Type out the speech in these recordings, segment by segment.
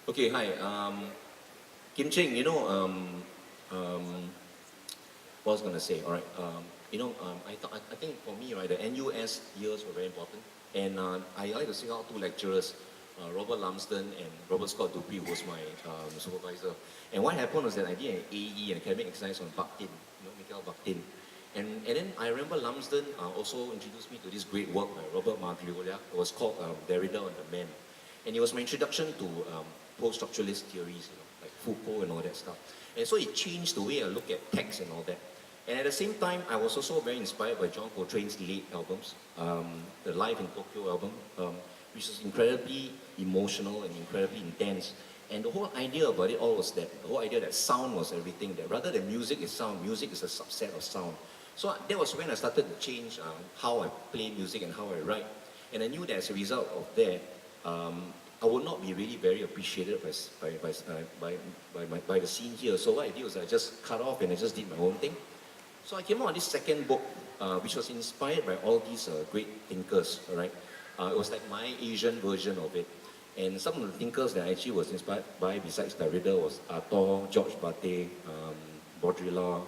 Okay, hi. Kim Cheng, what was I gonna say? All right. I think for me, right, the NUS years were very important, and I like to sing out two lecturers, Robert Lumsden and Robert Scott Dupree, who was my supervisor. And what happened was that I did an AE, an academic exercise on Bakhtin, Mikhail Bakhtin. And then I remember Lumsden also introduced me to this great work by Robert Margiolia. It was called Derrida on the Man. And it was my introduction to post-structuralist theories, like Foucault and all that stuff. And so it changed the way I look at text and all that. And at the same time, I was also very inspired by John Coltrane's late albums, the Live in Tokyo album, which was incredibly emotional and incredibly intense. And the whole idea about it all was that, the whole idea that sound was everything, that rather than music is sound, music is a subset of sound. So that was when I started to change how I play music and how I write. And I knew that as a result of that, I would not be really very appreciated by the scene here. So what I did was I just cut off and I just did my own thing. So I came out with this second book, which was inspired by all these great thinkers, all right? It was like my Asian version of it. And some of the thinkers that I actually was inspired by, besides Derrida, was Arthur, George Bataille, Baudrillard,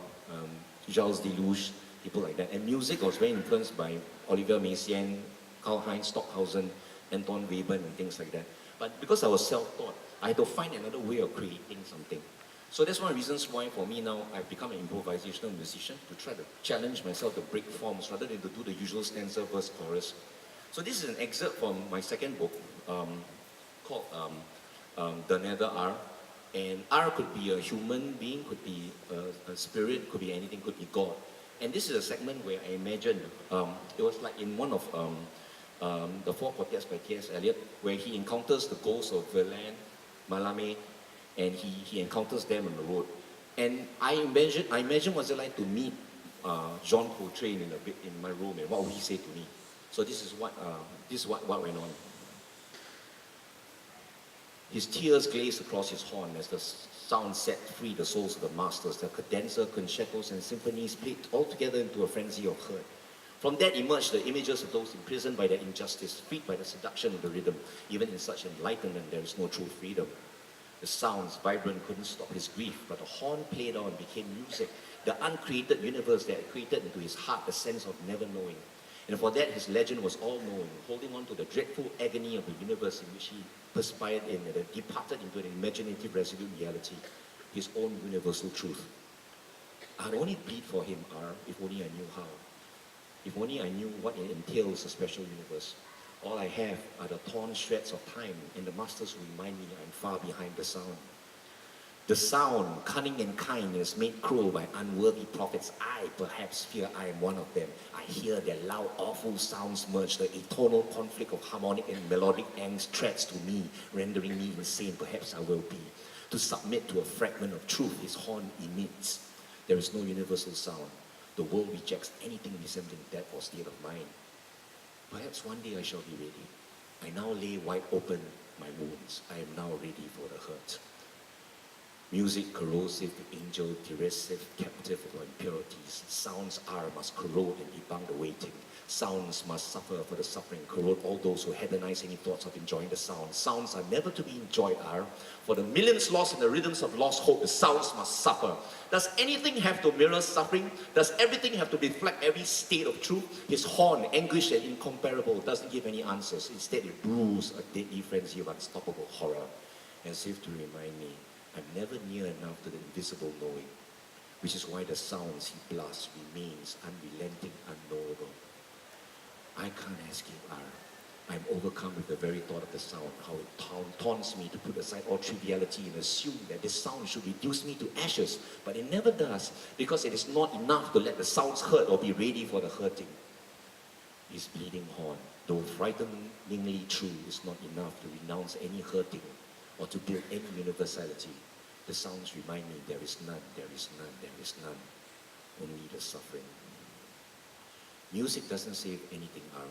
Gilles Deleuze, people like that. And music was very influenced by Oliver Messiaen, Karl-Heinz Stockhausen, Anton Webern, and things like that. But because I was self-taught, I had to find another way of creating something. So that's one of the reasons why for me now, I've become an improvisational musician, to try to challenge myself to break forms rather than to do the usual stanza, verse, chorus. So this is an excerpt from my second book, called The Nether R. And R could be a human being, could be a spirit, could be anything, could be God. And this is a segment where I imagined, it was like in one of the Four Quartets by T.S. Eliot, where he encounters the ghosts of Verlaine, Mallarmé, and he encounters them on the road. And I imagine what's it like to meet John Coltrane in my room, and what would he say to me. So this is what went on. His tears glazed across his horn as the sound set free the souls of the masters. The cadenza, concertos, and symphonies played all together into a frenzy of hurt. From that emerged the images of those imprisoned by their injustice, freed by the seduction of the rhythm. Even in such enlightenment, there is no true freedom. The sounds, vibrant, couldn't stop his grief, but the horn played on became music, the uncreated universe that created into his heart the sense of never knowing. And for that, his legend was all-knowing, holding on to the dreadful agony of the universe in which he perspired in and departed into an imaginative resolute reality, his own universal truth. I'd only bleed for him, R, if only I knew how. If only I knew what it entails, a special universe. All I have are the torn shreds of time, and the masters who remind me I'm far behind the sound. The sound, cunning and kind, is made cruel by unworthy prophets. I perhaps fear I am one of them. I hear their loud, awful sounds merge. The eternal conflict of harmonic and melodic angst threats to me, rendering me insane. Perhaps I will be. To submit to a fragment of truth his horn emits. There is no universal sound. The world rejects anything resembling that or state of mind. Perhaps one day I shall be ready. I now lay wide open my wounds. I am now ready for the hurt. Music corrosive, angel derisive, captive of impurities. Sounds are must corrode and debunk the waiting. Sounds must suffer for the suffering, corrode all those who hedonize any thoughts of enjoying the sound. Sounds are never to be enjoyed, are. For the millions lost in the rhythms of lost hope, the sounds must suffer. Does anything have to mirror suffering? Does everything have to reflect every state of truth? His horn, anguished and incomparable, doesn't give any answers. Instead, it brews a deadly frenzy of unstoppable horror, as if to remind me I'm never near enough to the invisible knowing, which is why the sounds he blasts remains unrelenting, unknowable. I can't escape R. I'm overcome with the very thought of the sound, how it taunts me to put aside all triviality and assume that this sound should reduce me to ashes, but it never does, because it is not enough to let the sounds hurt or be ready for the hurting. His bleeding horn, though frighteningly true, is not enough to renounce any hurting or to build any universality. The sounds remind me there is none, there is none, there is none, only the suffering. Music doesn't save anything, R.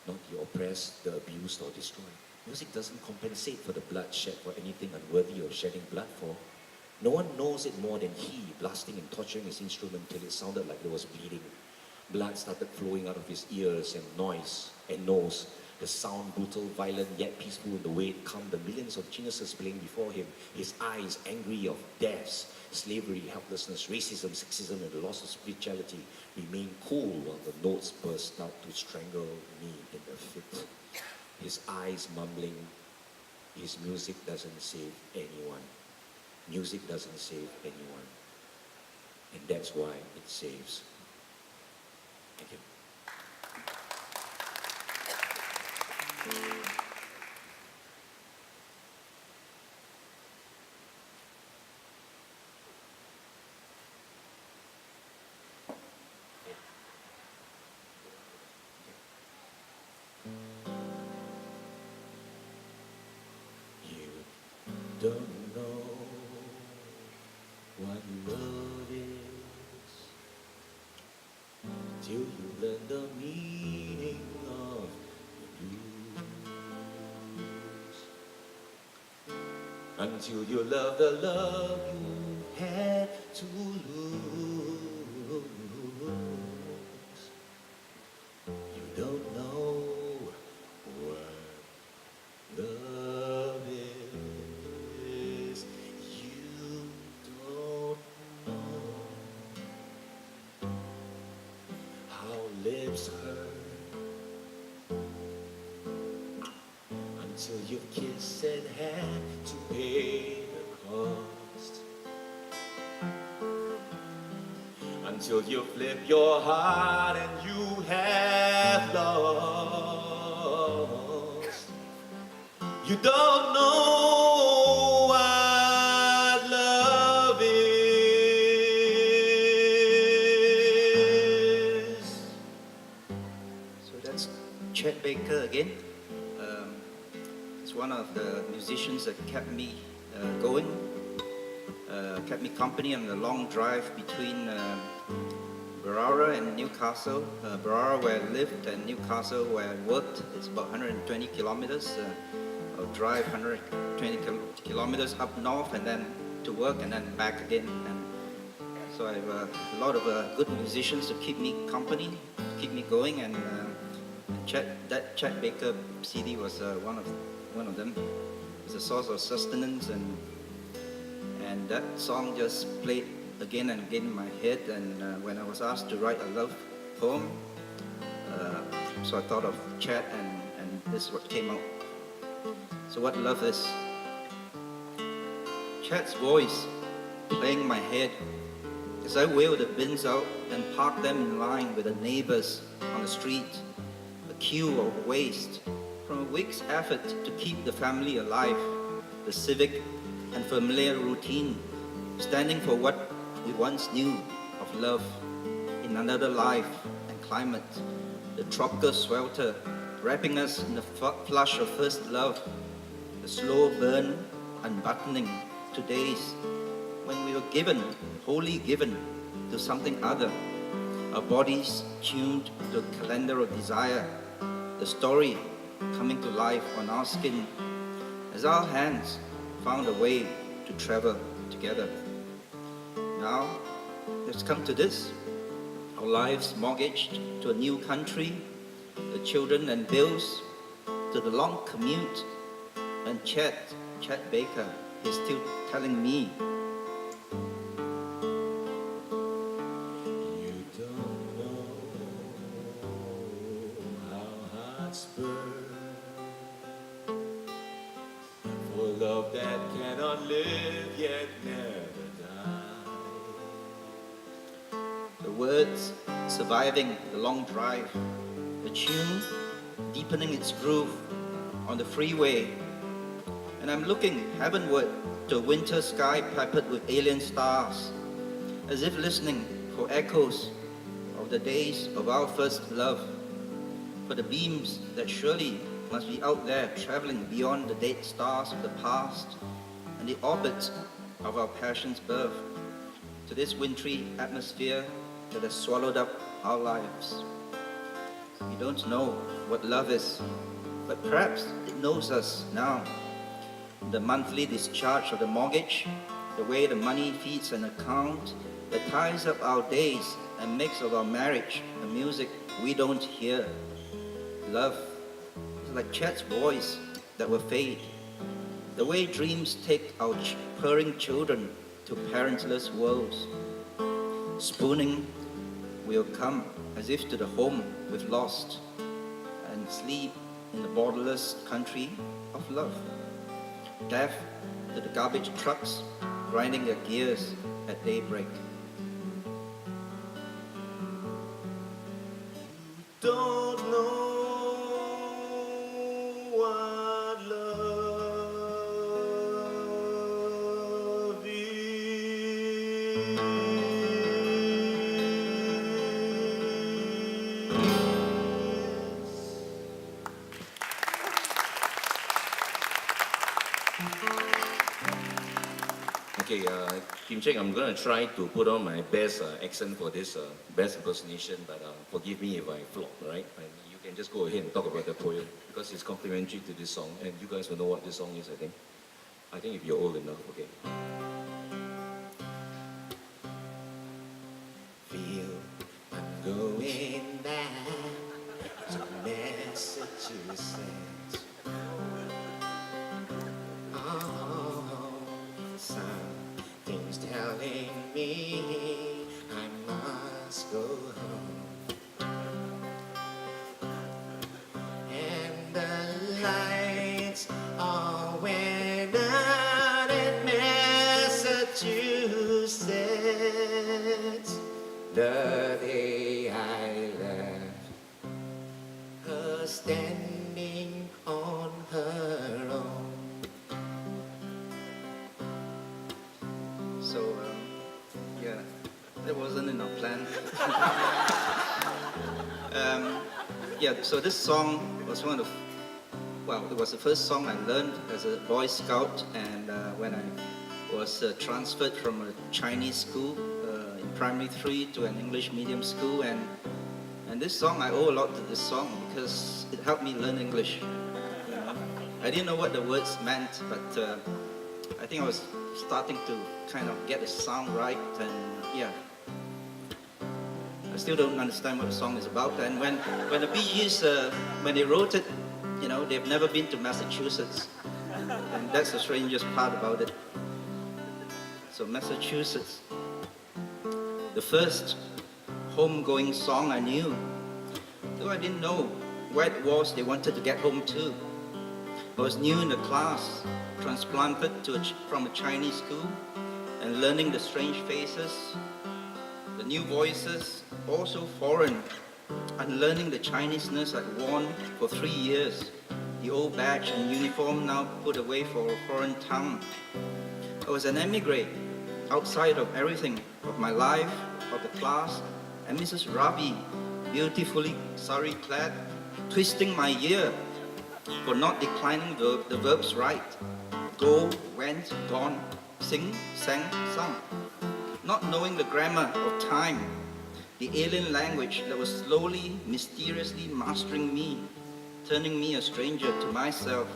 Not the oppressed, the abused, or destroyed. Music doesn't compensate for the blood shed for anything unworthy of shedding blood for. No one knows it more than he, blasting and torturing his instrument till it sounded like it was bleeding. Blood started flowing out of his ears and nose. The sound brutal, violent, yet peaceful in the way it calmed the millions of geniuses playing before him. His eyes angry of deaths, slavery, helplessness, racism, sexism, and the loss of spirituality remain cool while the notes burst out to strangle me in a fit. His eyes mumbling, his music doesn't save anyone. Music doesn't save anyone. And that's why it saves. Thank you. Don't know what love is till you learn the meaning of the blues. Until you love the love you had to lose. You don't know what love is. Lips hurt until you've kissed and had to pay the cost, until you flip your heart and you have lost. You don't know what love is. Chet Baker again. It's one of the musicians that kept me going, kept me company on the long drive between Berowra and Newcastle. Berowra where I lived and Newcastle where I worked. It's about 120 kilometers. I'll drive 120 kilometers up north and then to work and then back again. And so I have a lot of good musicians to keep me company, keep me going, and that Chet Baker CD was one of them. It's a source of sustenance, and that song just played again and again in my head. And when I was asked to write a love poem, so I thought of Chet, and this is what came out. So what love is? Chet's voice playing in my head as I wheel the bins out and park them in line with the neighbors on the street. Queue of waste from a week's effort to keep the family alive, the civic and familiar routine, standing for what we once knew of love in another life and climate, the tropical swelter wrapping us in the flush of first love, the slow burn unbuttoning to days when we were given, wholly given to something other, our bodies tuned to a calendar of desire, the story coming to life on our skin as our hands found a way to travel together. Now, let's come to this. Our lives mortgaged to a new country, the children and bills, to the long commute, and Chet Baker is still telling me, for love that cannot live yet never die. The words surviving the long drive, the tune deepening its groove on the freeway, and I'm looking heavenward to a winter sky peppered with alien stars, as if listening for echoes of the days of our first love, for the beams that surely must be out there traveling beyond the dead stars of the past and the orbit of our passion's birth, to this wintry atmosphere that has swallowed up our lives. We don't know what love is, but perhaps it knows us now. The monthly discharge of the mortgage, the way the money feeds an account that ties up our days and makes of our marriage the music we don't hear. Love is like Chet's voice that will fade. The way dreams take our purring children to parentless worlds. Spooning will come as if to the home we've lost and sleep in the borderless country of love. Deaf to the garbage trucks grinding their gears at daybreak. Don't know what love is. Okay, Kim Cheng, I'm going to try to put on my best accent for this best impersonation, but forgive me if I flop, right? And you can just go ahead and talk about the poem because it's complementary to this song, and you guys will know what this song is, I think. I think if you're old enough, okay. Feel I'm going back to Massachusetts. Something's telling me I must go home. And the lights all went out in Massachusetts the day I left her standing on her own. So, yeah, that wasn't in our plan. Yeah, so this song was one of, well, it was the first song I learned as a Boy Scout, and when I was transferred from a Chinese school in primary 3 to an English medium school, and this song, I owe a lot to this song because it helped me learn English. You know? I didn't know what the words meant, but I think I was starting to kind of get the sound right, and yeah. I still don't understand what the song is about. And when the Bee Gees, when they wrote it, you know, they've never been to Massachusetts, and that's the strangest part about it. So Massachusetts, the first homegoing song I knew, though I didn't know where it was they wanted to get home to. I was new in the class, transplanted from a Chinese school, and learning the strange faces, the new voices, also foreign, and learning the Chineseness I'd worn for 3 years, the old badge and uniform now put away for a foreign tongue. I was an emigre, outside of everything, of my life, of the class, and Mrs. Ravi, beautifully sari-clad, twisting my ear for not declining the verbs right. Go, went, gone, sing, sang, sung. Not knowing the grammar of time, the alien language that was slowly, mysteriously mastering me, turning me a stranger to myself,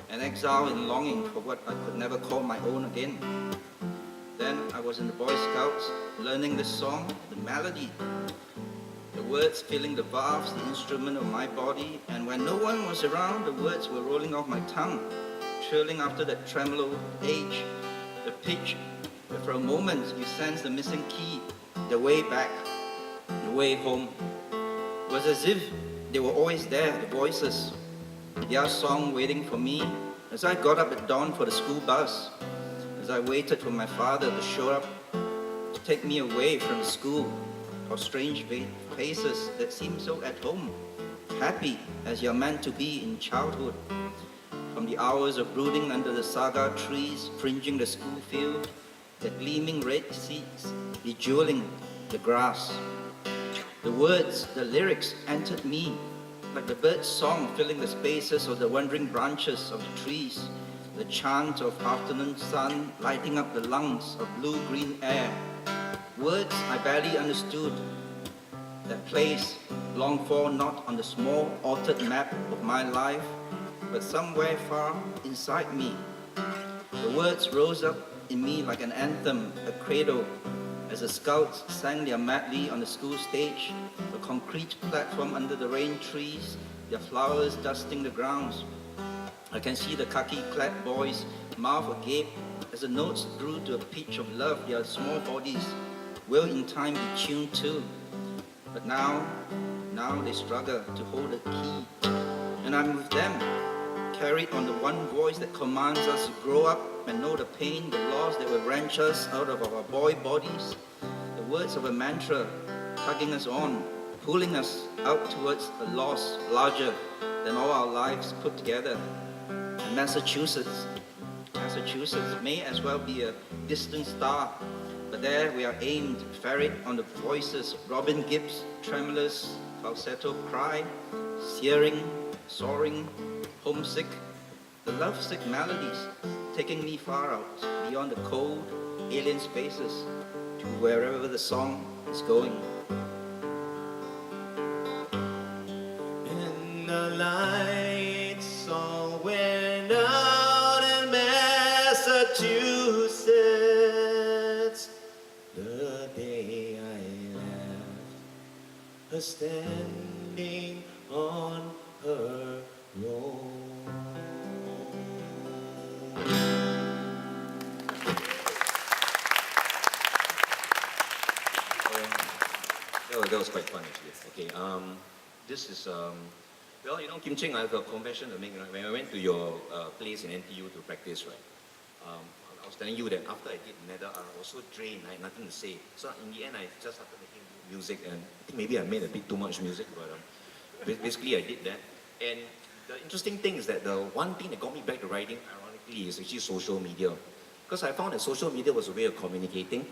an exile in longing for what I could never call my own again. Then I was in the Boy Scouts, learning the song, the melody, the words filling the valves, the instrument of my body, and when no one was around, the words were rolling off my tongue, trilling after that tremolo age, the pitch, but for a moment you sense the missing key, the way back, the way home. It was as if they were always there, the voices, their song waiting for me, as I got up at dawn for the school bus, as I waited for my father to show up, to take me away from the school, of strange faces that seem so at home, happy as you're meant to be in childhood. From the hours of brooding under the saga trees fringing the school field, the gleaming red seats, bejeweling the grass. The words, the lyrics entered me, like the bird's song filling the spaces of the wandering branches of the trees, the chant of afternoon sun lighting up the lungs of blue-green air. Words I barely understood, that place longed for not on the small altered map of my life, but somewhere far inside me. The words rose up in me like an anthem, a credo, as the scouts sang their medley on the school stage, a concrete platform under the rain trees, their flowers dusting the grounds. I can see the khaki-clad boys' mouth agape as the notes grew to a pitch of love. Their small bodies will in time be tuned too. But now they struggle to hold the key. And I'm with them, carried on the one voice that commands us to grow up and know the pain, the loss that will wrench us out of our boy bodies. The words of a mantra tugging us on, pulling us out towards a loss larger than all our lives put together. And Massachusetts may as well be a distant star, but there we are aimed, ferried on the voices of Robin Gibbs' tremulous falsetto cry, searing, soaring, homesick, the lovesick melodies taking me far out beyond the cold, alien spaces to wherever the song is going. And the lights all went out in Massachusetts the day I left her standing on her road. That was quite fun actually. Okay, this is, well, you know, Kim Cheng, I have a confession to make. Right? When I went to your place in NTU to practice, right, I was telling you that after I did Nether, I was so drained, I had nothing to say. So in the end, I just started making music, and I think maybe I made a bit too much music, but basically I did that. And the interesting thing is that the one thing that got me back to writing, ironically, is actually social media. Because I found that social media was a way of communicating.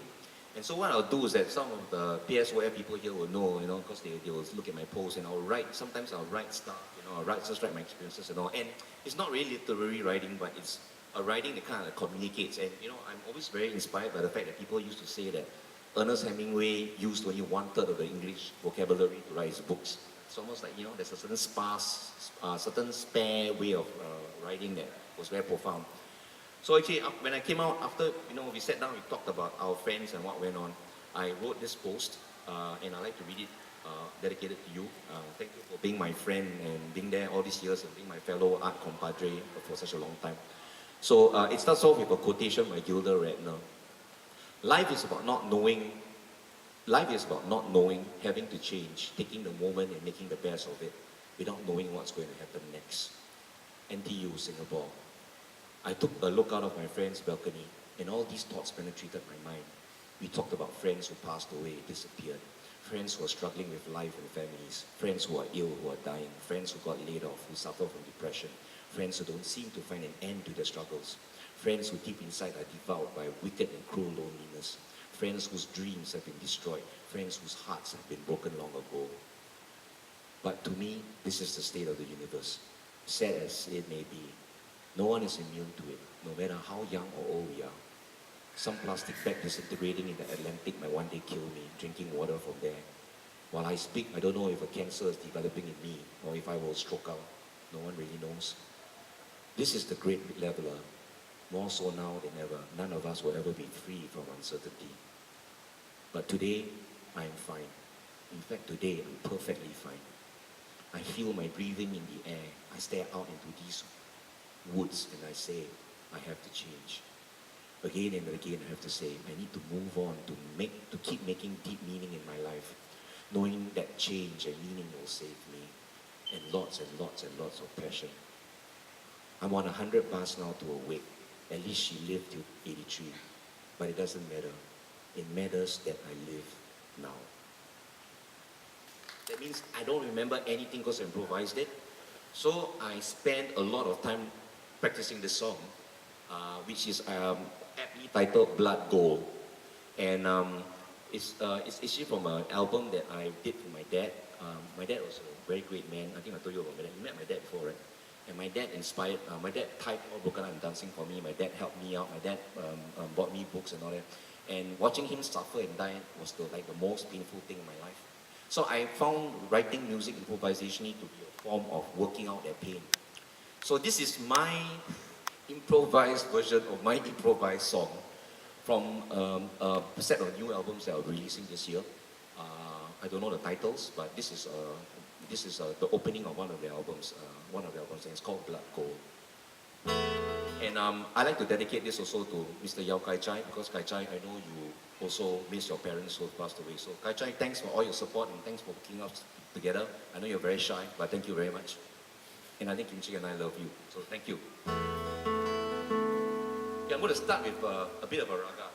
And so what I'll do is that some of the SWF people here will know, you know, because they will look at my posts and I'll write, sometimes I'll write stuff, you know, just write my experiences and all. And it's not really literary writing, but it's a writing that kind of communicates. And, you know, I'm always very inspired by the fact that people used to say that Ernest Hemingway used only 1/3 of the English vocabulary to write his books. It's almost like, you know, there's a certain certain spare way of writing that was very profound. So actually, when I came out, after, you know, we sat down, we talked about our friends and what went on, I wrote this post, and I'd like to read it, dedicated to you. Thank you for being my friend and being there all these years and being my fellow art compadre for such a long time. So it starts off with a quotation by Gilda Radner. Life is about not knowing, having to change, taking the moment and making the best of it without knowing what's going to happen next. NTU, Singapore. I took a look out of my friend's balcony, and all these thoughts penetrated my mind. We talked about friends who passed away, disappeared, friends who are struggling with life and families, friends who are ill, who are dying, friends who got laid off, who suffer from depression, friends who don't seem to find an end to their struggles, friends who deep inside are devoured by wicked and cruel loneliness, friends whose dreams have been destroyed, friends whose hearts have been broken long ago. But to me, this is the state of the universe. Sad as it may be, no one is immune to it, no matter how young or old we are. Some plastic bag disintegrating in the Atlantic might one day kill me, drinking water from there. While I speak, I don't know if a cancer is developing in me or if I will stroke out. No one really knows. This is the great leveler. More so now than ever. None of us will ever be free from uncertainty. But today, I am fine. In fact, today, I'm perfectly fine. I feel my breathing in the air. I stare out into these woods and I say, I have to change. Again and again I have to say, I need to move on, to keep making deep meaning in my life, knowing that change and meaning will save me, and lots and lots and lots of passion. I'm on 100 bars now to awake. At least she lived till 83. But it doesn't matter. It matters that I live now. That means I don't remember anything because I improvised it. So I spent a lot of time practicing this song, which is aptly titled Blood Gold. And it's actually from an album that I did for my dad. My dad was a very great man. I think I told you about my dad. You met my dad before, right? And my dad inspired, my dad typed all Broken Art and Dancing for me. My dad helped me out. My dad bought me books and all that. And watching him suffer and die was the most painful thing in my life. So I found writing music improvisationally to be a form of working out that pain. So this is my improvised version of my improvised song from a set of new albums that I'm releasing this year. I don't know the titles, but this is This is the opening of one of the albums, and it's called Blood Gold. And I like to dedicate this also to Mr. Yao Kai Chai, because Kai Chai, I know you also miss your parents who passed away. So Kai Chai, thanks for all your support and thanks for working us together. I know you're very shy, but thank you very much. And I think Kim Chi and I love you, so thank you. Yeah, I'm going to start with a bit of a raga.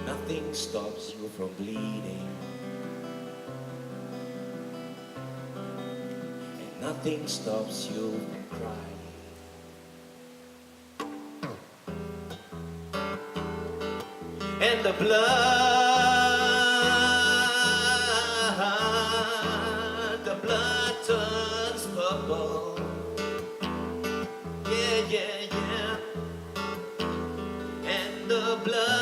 Nothing stops you from bleeding, and nothing stops you from crying. And the blood turns purple. Yeah, yeah, yeah. And the blood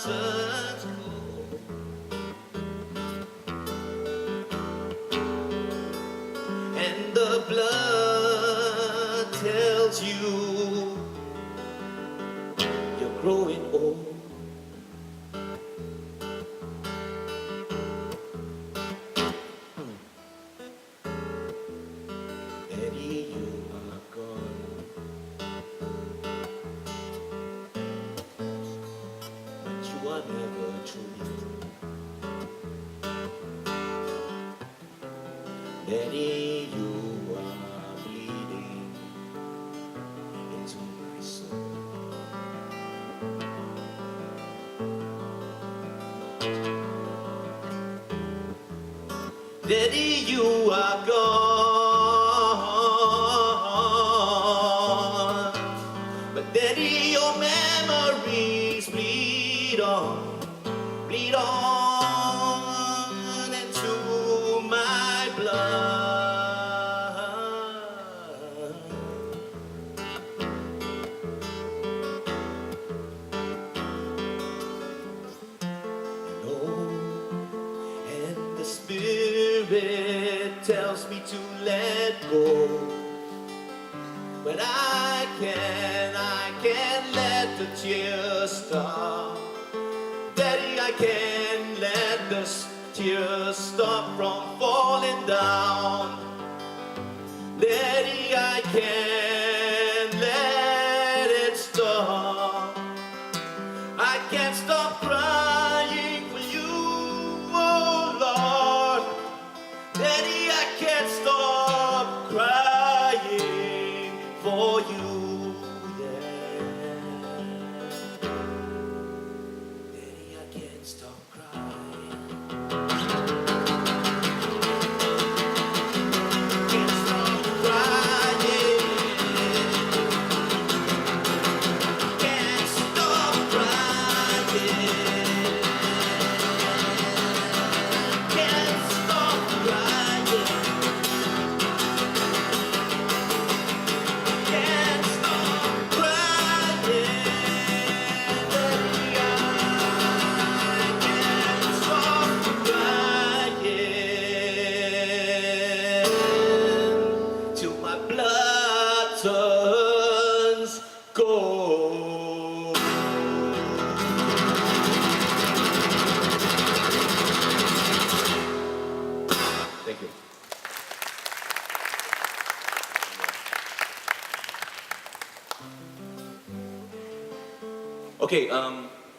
turns cold. And the blood tells you you're growing old. Daddy, you are gone, but you are never truly through. Daddy, you are bleeding into my soul. Daddy, you are gone, but Daddy, your memories bleed on into my blood. No, and the Spirit tells me to let go, but I can't let the tears stop. Daddy, I can't let the tears stop from falling down. Daddy, I can't let it stop. I can't stop crying for you, oh Lord. Daddy, I can't stop crying for you, yeah. Daddy, I can't stop crying. Can't stop crying. Okay,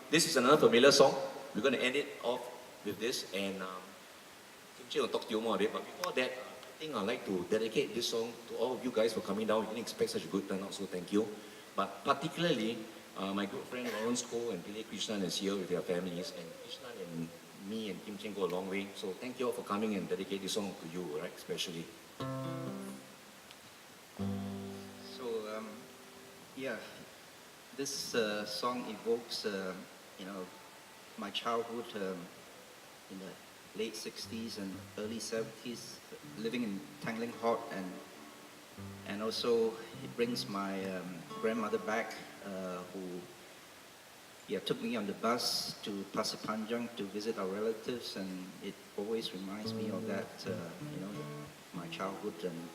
this is another familiar song. We're going to end it off with this, and Kim Cheng will talk to you more a bit. But before that, I think I'd like to dedicate this song to all of you guys for coming down. We didn't expect such a good turnout, so thank you. But particularly, my good friend Lawrence Koh and Pillai Krishnan is here with their families, and Krishnan and me and Kim Cheng go a long way. So thank you all for coming and dedicate this song to you, right? Especially. So, yeah, this song evokes, my childhood in the late 60s and early 70s, living in Tanglin Halt, and also it brings my grandmother back, who took me on the bus to Pasir Panjang to visit our relatives, and it always reminds me of that, my childhood. And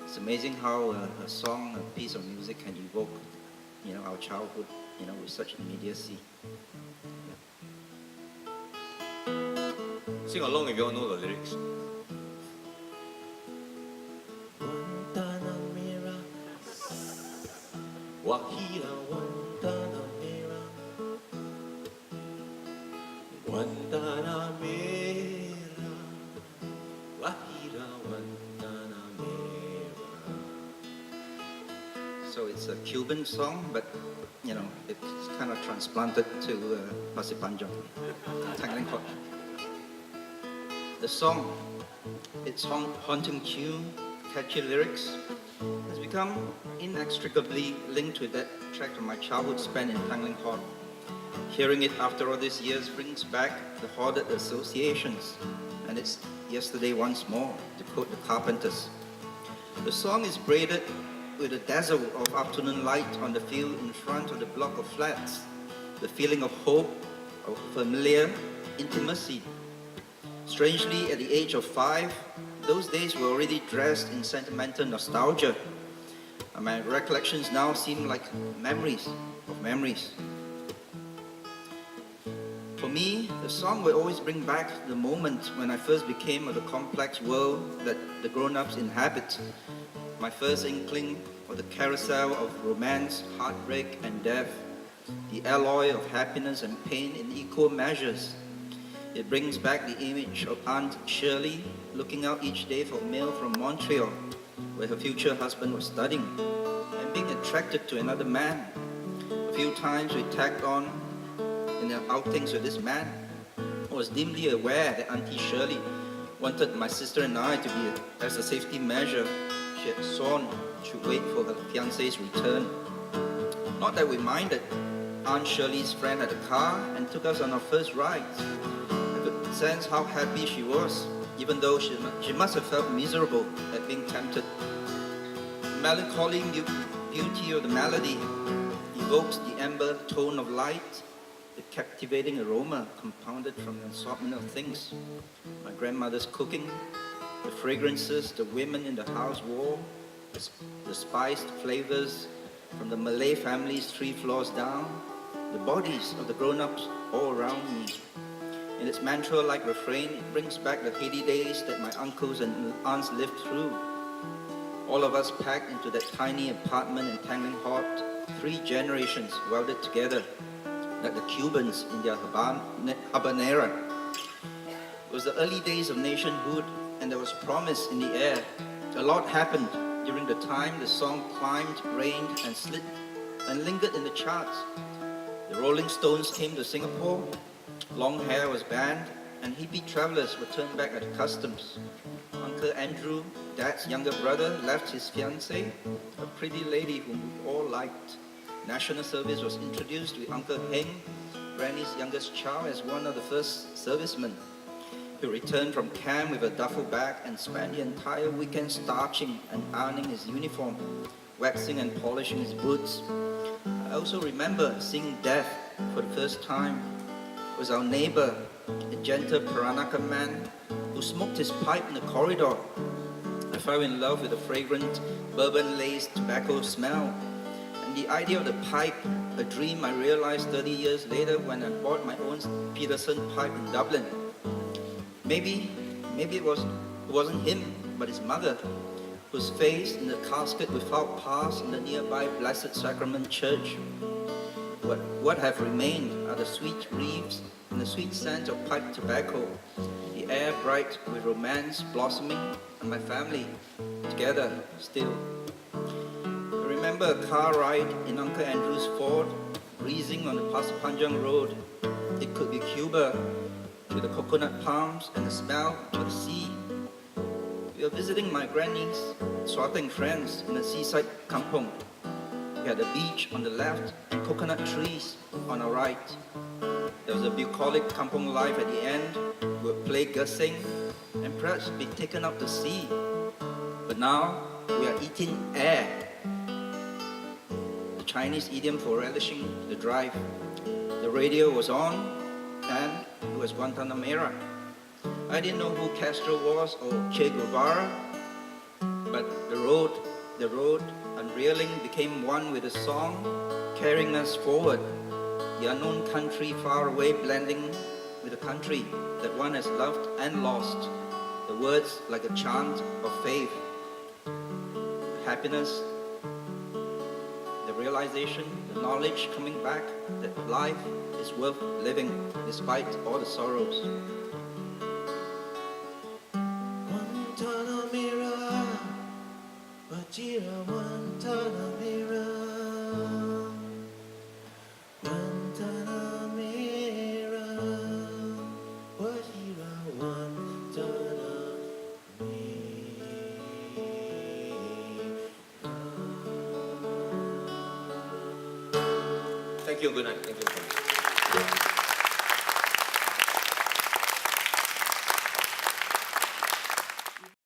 it's amazing how a song, a piece of music can evoke, our childhood, with such immediacy. Sing along if you all know the lyrics. Wahira Wantanamera, Wantanamera, Wahira Wantanamera. So it's a Cuban song, but it's kind of transplanted to Pasir Panjang, Tanglin Halt. The song, its haunting tune, catchy lyrics, has become inextricably linked with that track of my childhood spent in Tanglin Halt. Hearing it after all these years brings back the hoarded associations, and it's yesterday once more, to quote the Carpenters. The song is braided with a dazzle of afternoon light on the field in front of the block of flats, the feeling of hope, of familiar intimacy. Strangely, at the age of 5, those days were already dressed in sentimental nostalgia. And my recollections now seem like memories of memories. For me, the song will always bring back the moment when I first became of the complex world that the grown-ups inhabit. My first inkling of the carousel of romance, heartbreak, and death, the alloy of happiness and pain in equal measures. It brings back the image of Aunt Shirley looking out each day for mail from Montreal, where her future husband was studying, and being attracted to another man. A few times we tagged on in our outings with this man. I was dimly aware that Auntie Shirley wanted my sister and I to be, as a safety measure, she had sworn to wait for her fiancé's return. Not that we minded. Aunt Shirley's friend had a car and took us on our first rides. Sense how happy she was, even though she must have felt miserable at being tempted. The melancholy beauty of the melody evokes the amber tone of light, the captivating aroma compounded from an assortment of things. My grandmother's cooking, the fragrances the women in the house wore, the spiced flavors from the Malay families 3 floors down, the bodies of the grown-ups all around me. In its mantra-like refrain, it brings back the heady days that my uncles and aunts lived through. All of us packed into that tiny apartment in Tanglin Halt, 3 generations welded together, like the Cubans in their habanera. It was the early days of nationhood, and there was promise in the air. A lot happened during the time the song climbed, reigned, and slid, and lingered in the charts. The Rolling Stones came to Singapore. Long hair was banned, and hippie travelers were turned back at customs. Uncle Andrew, Dad's younger brother, left his fiancée, a pretty lady whom we all liked. National service was introduced with Uncle Heng, Granny's youngest child, as one of the first servicemen. He returned from camp with a duffel bag and spent the entire weekend starching and ironing his uniform, waxing and polishing his boots. I also remember seeing death for the first time. It was our neighbor, a gentle Peranakan man who smoked his pipe in the corridor. I fell in love with the fragrant, bourbon-laced tobacco smell. And the idea of the pipe, a dream I realized 30 years later when I bought my own Peterson pipe in Dublin. Maybe it wasn't him, but his mother, whose face in the casket without past in the nearby Blessed Sacrament Church. What have remained are the sweet reefs and the sweet scent of pipe tobacco, the air bright with romance blossoming, and my family together still. I remember a car ride in Uncle Andrew's Ford, breezing on the Pasir Panjang Road. It could be Cuba, with the coconut palms and the smell of the sea. We were visiting my granny's, swatting friends in a seaside kampong. We had a beach on the left and coconut trees on our right. There was a bucolic kampong life at the end. We would play gasing and perhaps be taken out to sea. But now we are eating air, the Chinese idiom for relishing the drive. The radio was on and it was Guantanamera. I didn't know who Castro was or Che Guevara, but the road, unreeling, became one with the song, carrying us forward. The unknown country far away blending with the country that one has loved and lost. The words like a chant of faith. Happiness, the realization, the knowledge coming back that life is worth living despite all the sorrows. Guantanamera, Bajira Guantanamera, Guantanamera, Bajira Guantanamera. Thank you. Good night. Thank you.